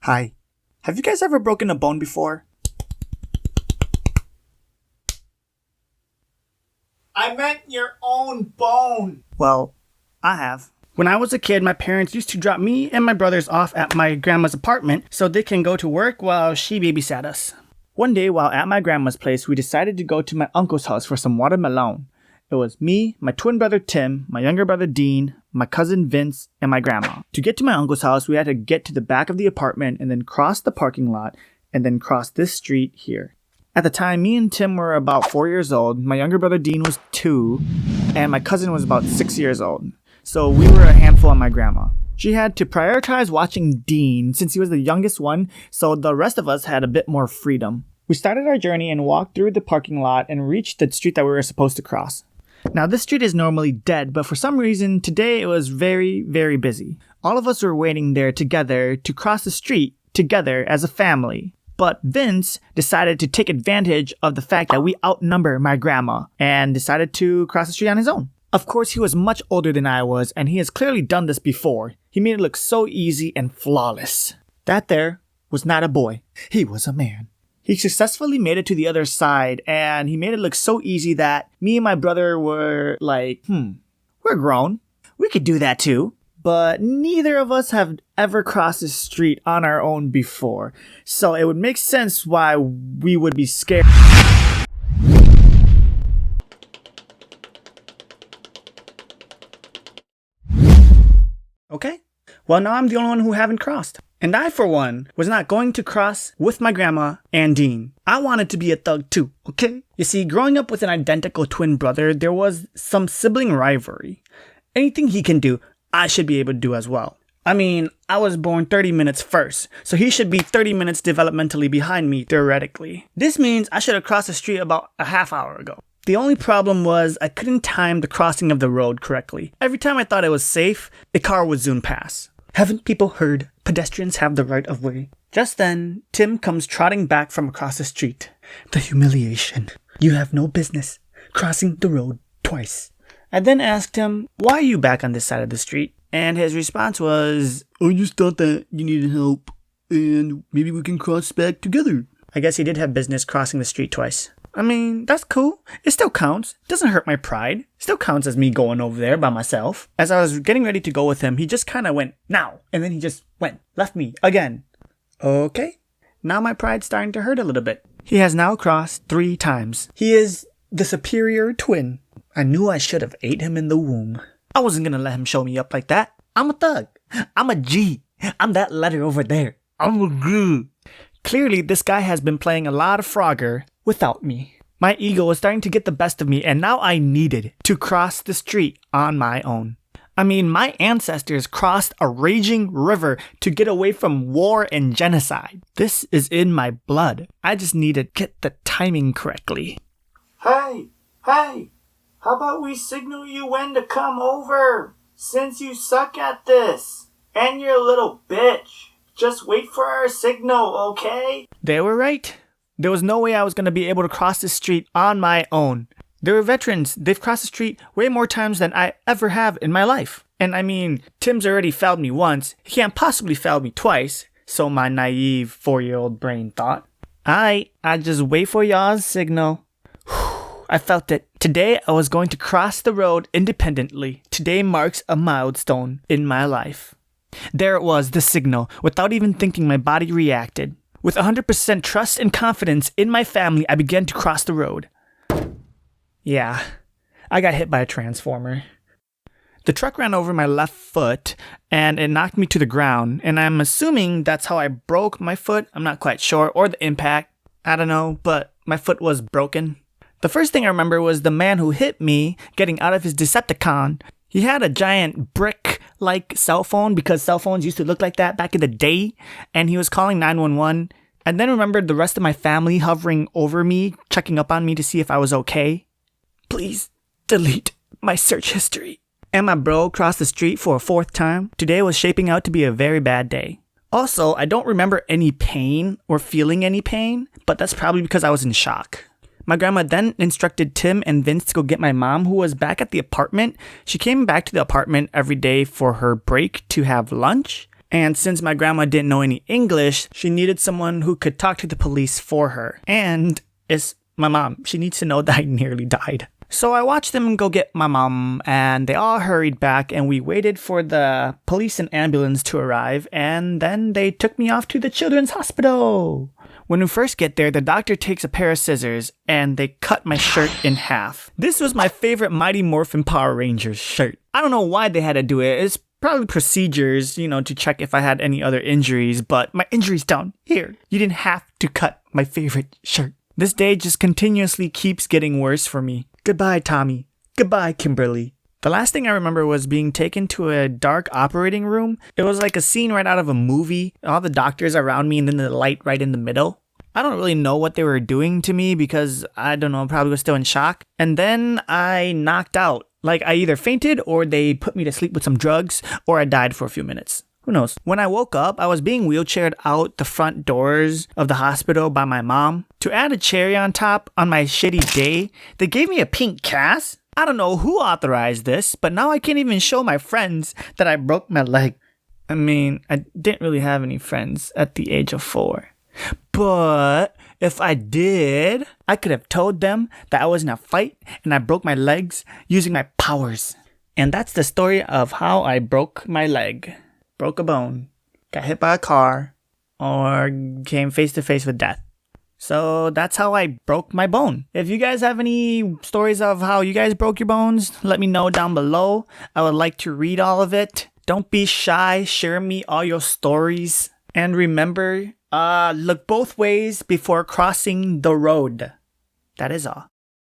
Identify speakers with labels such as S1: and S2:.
S1: Hi. Have you guys ever broken a bone before?
S2: I meant your own bone.
S1: Well, I have.
S3: When I was a kid, my parents used to drop me and my brothers off at my grandma's apartment so they can go to work while she babysat us. One day while at my grandma's place, we decided to go to my uncle's house for some watermelon. It was me, my twin brother Tim, my younger brother Dean, my cousin Vince, and my grandma. To get to my uncle's house, we had to get to the back of the apartment and then cross the parking lot and then cross this street here. At the time, me and Tim were about 4 years old, my younger brother Dean was 2, and my cousin was about 6 years old. So we were a handful on my grandma. She had to prioritize watching Dean since he was the youngest one, so the rest of us had a bit more freedom. We started our journey and walked through the parking lot and reached the street that we were supposed to cross. Now, this street is normally dead, but for some reason, today it was very, very busy. All of us were waiting there together to cross the street together as a family. But Vince decided to take advantage of the fact that we outnumber my grandma and decided to cross the street on his own. Of course, he was much older than I was, and he has clearly done this before. He made it look so easy and flawless. That there was not a boy. He was a man. He successfully made it to the other side, and he made it look so easy that me and my brother were like, we're grown. We could do that too. But neither of us have ever crossed the street on our own before, so it would make sense why we would be scared. Okay, well now I'm the only one who haven't crossed. And I, for one, was not going to cross with my grandma and Dean. I wanted to be a thug too, okay? You see, growing up with an identical twin brother, there was some sibling rivalry. Anything he can do, I should be able to do as well. I mean, I was born 30 minutes first, so he should be 30 minutes developmentally behind me, theoretically. This means I should have crossed the street about a half hour ago. The only problem was I couldn't time the crossing of the road correctly. Every time I thought it was safe, a car would zoom past. Haven't people heard pedestrians have the right of way? Just then, Tim comes trotting back from across the street. The humiliation. You have no business crossing the road twice. I then asked him, why are you back on this side of the street? And his response was, I just thought that you needed help, and maybe we can cross back together. I guess he did have business crossing the street twice. I mean, that's cool. It still counts. It doesn't hurt my pride. Still counts as me going over there by myself. As I was getting ready to go with him, he just kind of went, now. And then he just went, left me again. Okay. Now my pride's starting to hurt a little bit. He has now crossed 3 times. He is the superior twin. I knew I should have ate him in the womb. I wasn't gonna let him show me up like that. I'm a thug. I'm a G. I'm that letter over there. I'm a G. Clearly, this guy has been playing a lot of Frogger without me. My ego was starting to get the best of me, and now I needed to cross the street on my own. I mean, my ancestors crossed a raging river to get away from war and genocide. This is in my blood. I just need to get the timing correctly.
S2: Hey, how about we signal you when to come over? Since you suck at this, and you're a little bitch. Just wait for our signal, okay?
S3: They were right. There was no way I was going to be able to cross this street on my own. They were veterans. They've crossed the street way more times than I ever have in my life. And I mean, Tim's already fouled me once. He can't possibly foul me twice. So my naive 4-year-old brain thought. I just wait for y'all's signal. I felt it. Today I was going to cross the road independently. Today marks a milestone in my life. There it was, the signal. Without even thinking, my body reacted. With 100% trust and confidence in my family, I began to cross the road. Yeah, I got hit by a transformer. The truck ran over my left foot, and it knocked me to the ground, and I'm assuming that's how I broke my foot. I'm not quite sure, or the impact. I don't know, but my foot was broken. The first thing I remember was the man who hit me getting out of his Decepticon. He had a giant brick-like cell phone because cell phones used to look like that back in the day. And he was calling 911. And then remembered the rest of my family hovering over me, checking up on me to see if I was okay. Please delete my search history. And my bro crossed the street for a 4th time. Today was shaping out to be a very bad day. Also, I don't remember any pain or feeling any pain, but that's probably because I was in shock. My grandma then instructed Tim and Vince to go get my mom, who was back at the apartment. She came back to the apartment every day for her break to have lunch. And since my grandma didn't know any English, she needed someone who could talk to the police for her. And it's my mom. She needs to know that I nearly died. So I watched them go get my mom, and they all hurried back, and we waited for the police and ambulance to arrive, and then they took me off to the children's hospital. When we first get there, the doctor takes a pair of scissors, and they cut my shirt in half. This was my favorite Mighty Morphin Power Rangers shirt. I don't know why they had to do it. It's probably procedures, to check if I had any other injuries, but my injury's down here. You didn't have to cut my favorite shirt. This day just continuously keeps getting worse for me. Goodbye, Tommy. Goodbye, Kimberly. The last thing I remember was being taken to a dark operating room. It was like a scene right out of a movie. All the doctors around me and then the light right in the middle. I don't really know what they were doing to me because, I don't know, probably was still in shock. And then I knocked out. Like I either fainted or they put me to sleep with some drugs or I died for a few minutes. Who knows? When I woke up, I was being wheelchaired out the front doors of the hospital by my mom. To add a cherry on top on my shitty day, they gave me a pink cast. I don't know who authorized this, but now I can't even show my friends that I broke my leg. I mean, I didn't really have any friends at the age of 4. But if I did, I could have told them that I was in a fight and I broke my legs using my powers. And that's the story of how I broke my leg. Broke a bone, got hit by a car, or came face to face with death. So that's how I broke my bone. If you guys have any stories of how you guys broke your bones, let me know down below. I would like to read all of it. Don't be shy. Share me all your stories. And remember, look both ways before crossing the road. That is all.